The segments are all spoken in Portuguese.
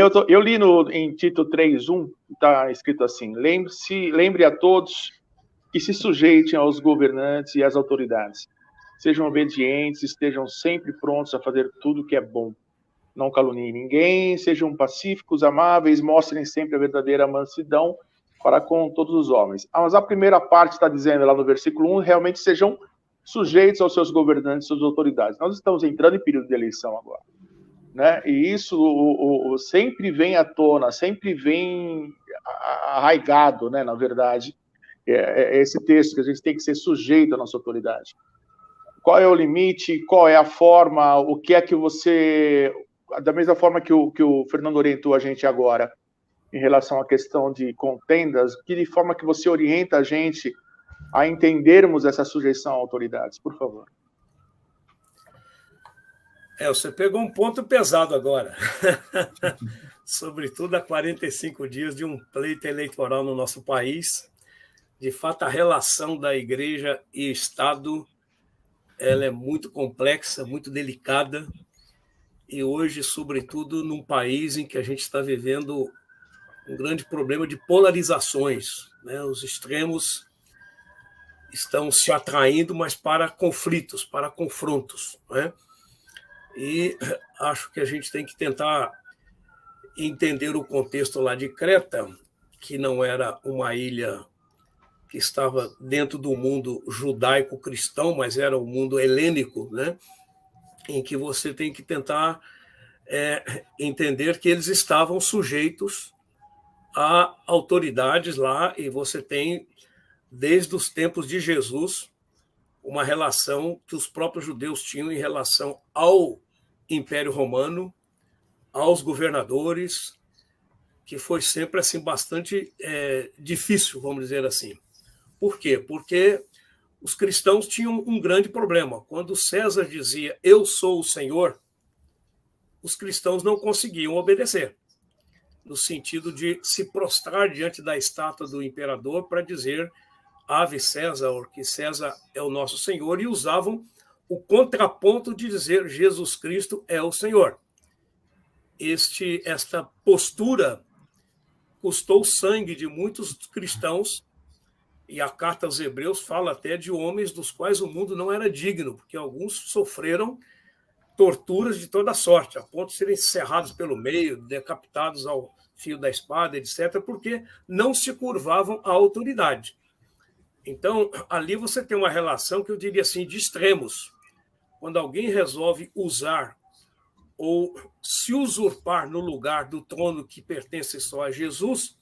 Eu li em Tito 3:1, está escrito assim: lembre a todos que se sujeitem aos governantes e às autoridades. Sejam obedientes, estejam sempre prontos a fazer tudo que é bom. Não caluniem ninguém, sejam pacíficos, amáveis, mostrem sempre a verdadeira mansidão para com todos os homens. Mas a primeira parte está dizendo lá no versículo 1, realmente sejam sujeitos aos seus governantes, às suas autoridades. Nós estamos entrando em período de eleição agora, né? E isso sempre vem à tona, sempre vem arraigado, né, na verdade, esse texto, que a gente tem que ser sujeito à nossa autoridade. Qual é o limite, qual é a forma, o que é que você... Da mesma forma que o Fernando orientou a gente agora, em relação à questão de contendas, de forma que você orienta a gente a entendermos essa sujeição a autoridades, por favor. Você pegou um ponto pesado agora, sobretudo há 45 dias de um pleito eleitoral no nosso país. De fato, a relação da Igreja e Estado ela é muito complexa, muito delicada, e hoje, sobretudo, num país em que a gente está vivendo um grande problema de polarizações, né? Os extremos estão se atraindo, mas para conflitos, para confrontos, né? E acho que a gente tem que tentar entender o contexto lá de Creta, que não era uma ilha que estava dentro do mundo judaico-cristão, mas era o mundo helênico, né? Em que você tem que tentar entender que eles estavam sujeitos a autoridades lá, e você tem, desde os tempos de Jesus, uma relação que os próprios judeus tinham em relação ao Império Romano, aos governadores, que foi sempre assim bastante difícil, vamos dizer assim. Por quê? Porque os cristãos tinham um grande problema. Quando César dizia, eu sou o Senhor, os cristãos não conseguiam obedecer, no sentido de se prostrar diante da estátua do imperador para dizer Ave César, que César é o nosso Senhor, e usavam o contraponto de dizer Jesus Cristo é o Senhor. Esta postura custou o sangue de muitos cristãos, e a carta aos Hebreus fala até de homens dos quais o mundo não era digno, porque alguns sofreram torturas de toda sorte, a ponto de serem serrados pelo meio, decapitados ao fio da espada, etc., porque não se curvavam à autoridade. Então, ali você tem uma relação que eu diria assim, de extremos. Quando alguém resolve usar ou se usurpar no lugar do trono que pertence só a Jesus,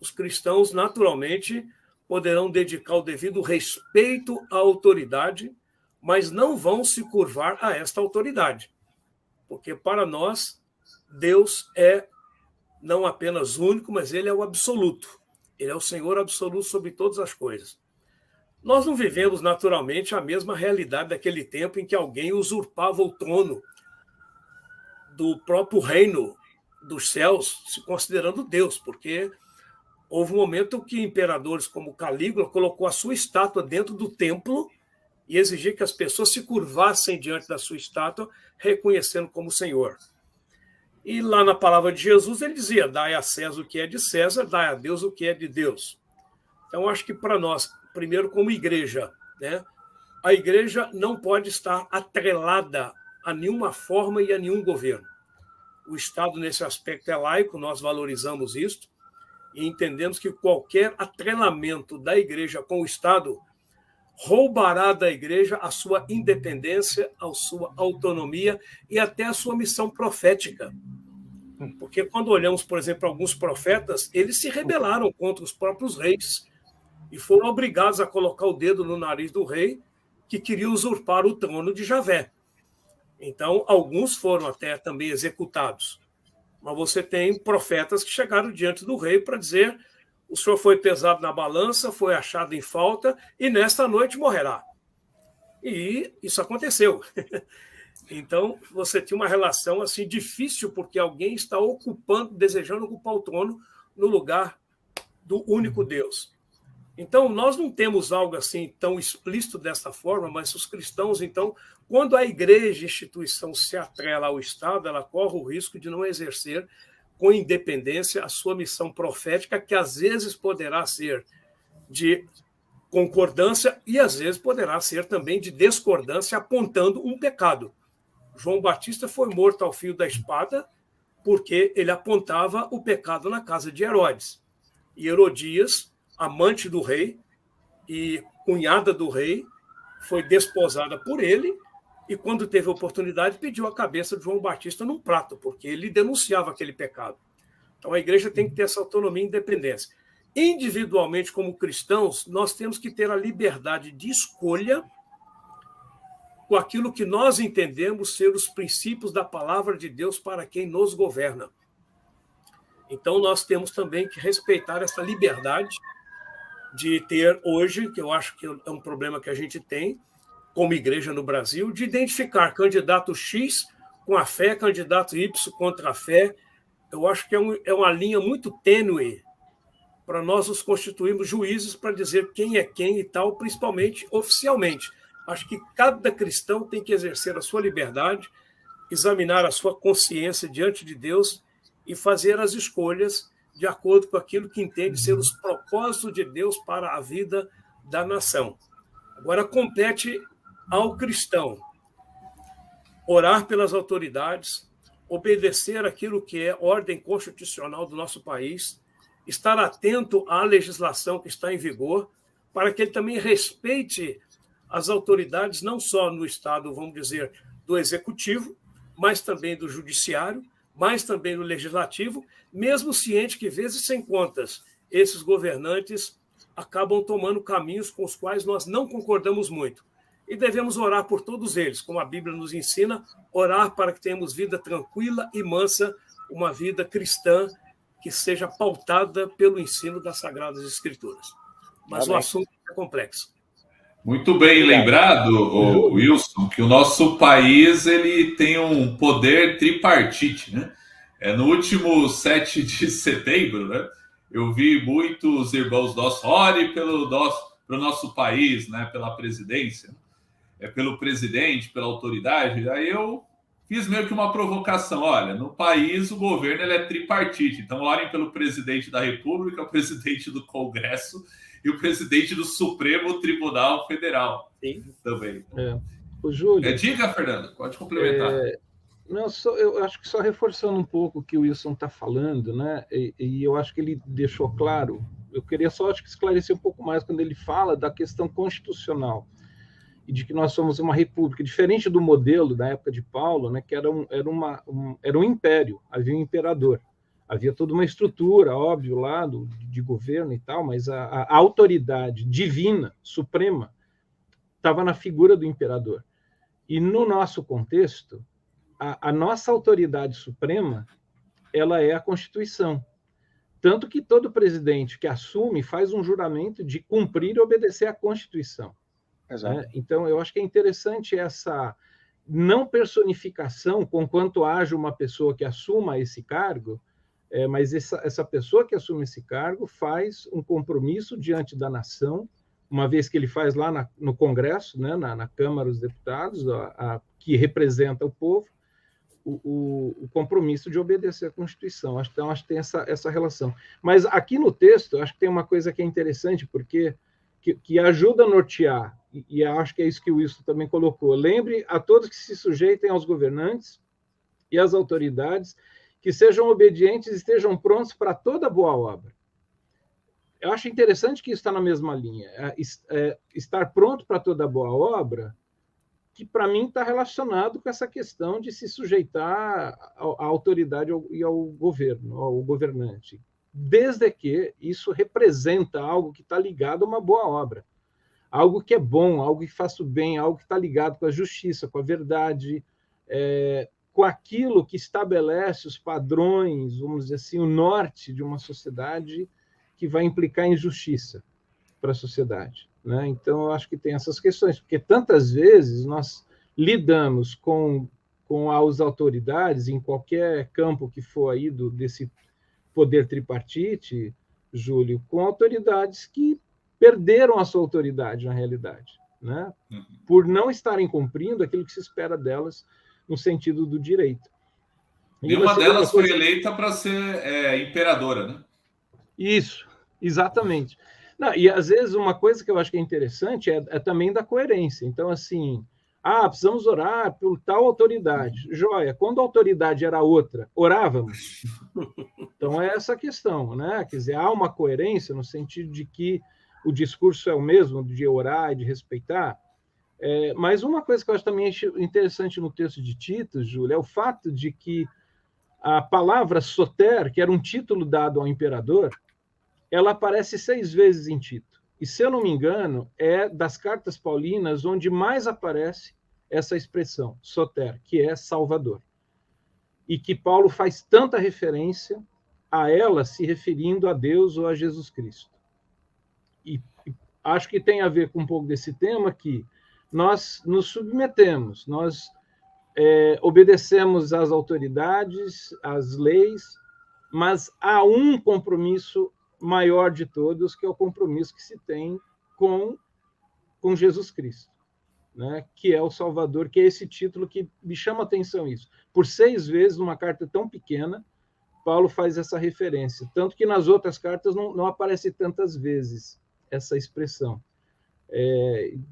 os cristãos, naturalmente, poderão dedicar o devido respeito à autoridade, mas não vão se curvar a esta autoridade. Porque, para nós, Deus é não apenas único, mas ele é o absoluto. Ele é o Senhor absoluto sobre todas as coisas. Nós não vivemos, naturalmente, a mesma realidade daquele tempo em que alguém usurpava o trono do próprio reino dos céus, se considerando Deus, porque houve um momento que imperadores como Calígula colocou a sua estátua dentro do templo e exigia que as pessoas se curvassem diante da sua estátua, reconhecendo como Senhor. E lá na palavra de Jesus ele dizia, dai a César o que é de César, dai a Deus o que é de Deus. Então, acho que para nós, primeiro como igreja, né, a igreja não pode estar atrelada a nenhuma forma e a nenhum governo. O Estado, nesse aspecto, é laico, nós valorizamos isso, e entendemos que qualquer atrelamento da igreja com o Estado roubará da igreja a sua independência, a sua autonomia e até a sua missão profética. Porque quando olhamos, por exemplo, alguns profetas, eles se rebelaram contra os próprios reis e foram obrigados a colocar o dedo no nariz do rei que queria usurpar o trono de Javé. Então, alguns foram até também executados. Mas você tem profetas que chegaram diante do rei para dizer o senhor foi pesado na balança, foi achado em falta e nesta noite morrerá. E isso aconteceu. Então, você tinha uma relação assim difícil porque alguém está desejando ocupar o trono no lugar do único Deus. Então, nós não temos algo assim tão explícito dessa forma, mas os cristãos, então, quando a igreja, a instituição, se atrela ao Estado, ela corre o risco de não exercer com independência, a sua missão profética, que às vezes poderá ser de concordância e às vezes poderá ser também de discordância, apontando um pecado. João Batista foi morto ao fio da espada porque ele apontava o pecado na casa de Herodes. E Herodias, amante do rei e cunhada do rei, foi desposada por ele e, quando teve a oportunidade, pediu a cabeça de João Batista num prato, porque ele denunciava aquele pecado. Então, a igreja tem que ter essa autonomia e independência. Individualmente, como cristãos, nós temos que ter a liberdade de escolha com aquilo que nós entendemos ser os princípios da palavra de Deus para quem nos governa. Então, nós temos também que respeitar essa liberdade de ter hoje, que eu acho que é um problema que a gente tem, como igreja no Brasil, de identificar candidato X com a fé, candidato Y contra a fé. Eu acho que é uma linha muito tênue para nós nos constituirmos juízes para dizer quem é quem e tal, principalmente oficialmente. Acho que cada cristão tem que exercer a sua liberdade, examinar a sua consciência diante de Deus e fazer as escolhas de acordo com aquilo que entende ser os propósitos de Deus para a vida da nação. Agora, compete ao cristão orar pelas autoridades, obedecer aquilo que é ordem constitucional do nosso país, estar atento à legislação que está em vigor, para que ele também respeite as autoridades, não só no estado, vamos dizer, do executivo, mas também do judiciário, mas também do legislativo, mesmo ciente que, vezes sem contas, esses governantes acabam tomando caminhos com os quais nós não concordamos muito. E devemos orar por todos eles, como a Bíblia nos ensina, orar para que tenhamos vida tranquila e mansa, uma vida cristã que seja pautada pelo ensino das Sagradas Escrituras. Mas o assunto é complexo. Muito bem lembrado, Wilson, que o nosso país ele tem um poder tripartite, né? No último 7 de setembro, né, eu vi muitos irmãos nossos, ore pelo nosso país, né, pela presidência, pelo presidente, pela autoridade. Aí eu fiz meio que uma provocação. Olha, no país o governo ele é tripartite, então orem pelo presidente da República, o presidente do Congresso e o presidente do Supremo Tribunal Federal. Sim. Também. O Júlio, diga, Fernando, pode complementar. Eu acho que só reforçando um pouco o que o Wilson está falando, né? E eu acho que ele deixou claro. Eu queria só acho que esclarecer um pouco mais quando ele fala da questão constitucional e de que nós somos uma república, diferente do modelo da época de Paulo, né? Que era um império, havia um imperador. Havia toda uma estrutura, óbvio, lá de governo e tal, mas a autoridade divina, suprema, estava na figura do imperador. E no nosso contexto, a nossa autoridade suprema, ela é a Constituição. Tanto que todo presidente que assume faz um juramento de cumprir e obedecer à Constituição. Né? Então, eu acho que é interessante essa não personificação, conquanto haja uma pessoa que assuma esse cargo, mas essa pessoa que assume esse cargo faz um compromisso diante da nação, uma vez que ele faz lá no Congresso, né, na Câmara dos Deputados, que representa o povo, o compromisso de obedecer à Constituição. Então, acho que tem essa relação. Mas aqui no texto, acho que tem uma coisa que é interessante, porque que ajuda a nortear, e acho que é isso que o Wilson também colocou. Lembre a todos que se sujeitem aos governantes e às autoridades, que sejam obedientes e estejam prontos para toda boa obra. Eu acho interessante que isso está na mesma linha. Estar pronto para toda boa obra, que para mim está relacionado com essa questão de se sujeitar à autoridade e ao governo, ao governante, desde que isso representa algo que está ligado a uma boa obra, algo que é bom, algo que faça o bem, algo que está ligado com a justiça, com a verdade, com aquilo que estabelece os padrões, vamos dizer assim, o norte de uma sociedade que vai implicar em justiça para a sociedade. Né? Então, eu acho que tem essas questões, porque tantas vezes nós lidamos com as autoridades, em qualquer campo que for aí desse poder tripartite, Júlio, com autoridades que perderam a sua autoridade, na realidade, né? Por não estarem cumprindo aquilo que se espera delas no sentido do direito. Nenhuma delas foi eleita para ser imperadora, né? Isso, exatamente. Não, e às vezes uma coisa que eu acho que é interessante é também da coerência. Então, assim, precisamos orar por tal autoridade. Joia, quando a autoridade era outra, orávamos? Então, é essa a questão, né? Quer dizer, há uma coerência no sentido de que o discurso é o mesmo, de orar e de respeitar. Mas uma coisa que eu acho também interessante no texto de Tito, Júlia, é o fato de que a palavra soter, que era um título dado ao imperador, ela aparece 6 vezes em Tito. E, se eu não me engano, é das cartas paulinas onde mais aparece essa expressão, soter, que é Salvador. E que Paulo faz tanta referência a ela se referindo a Deus ou a Jesus Cristo. E acho que tem a ver com um pouco desse tema que nós nos submetemos, nós obedecemos às autoridades, às leis, mas há um compromisso maior de todos, que é o compromisso que se tem com Jesus Cristo, né? Que é o Salvador, que é esse título que me chama a atenção isso. Por 6 vezes, numa carta tão pequena, Paulo faz essa referência, tanto que nas outras cartas não aparece tantas vezes essa expressão.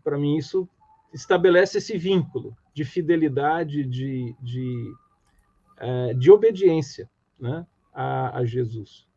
Para mim, isso estabelece esse vínculo de fidelidade, de obediência, né, a Jesus.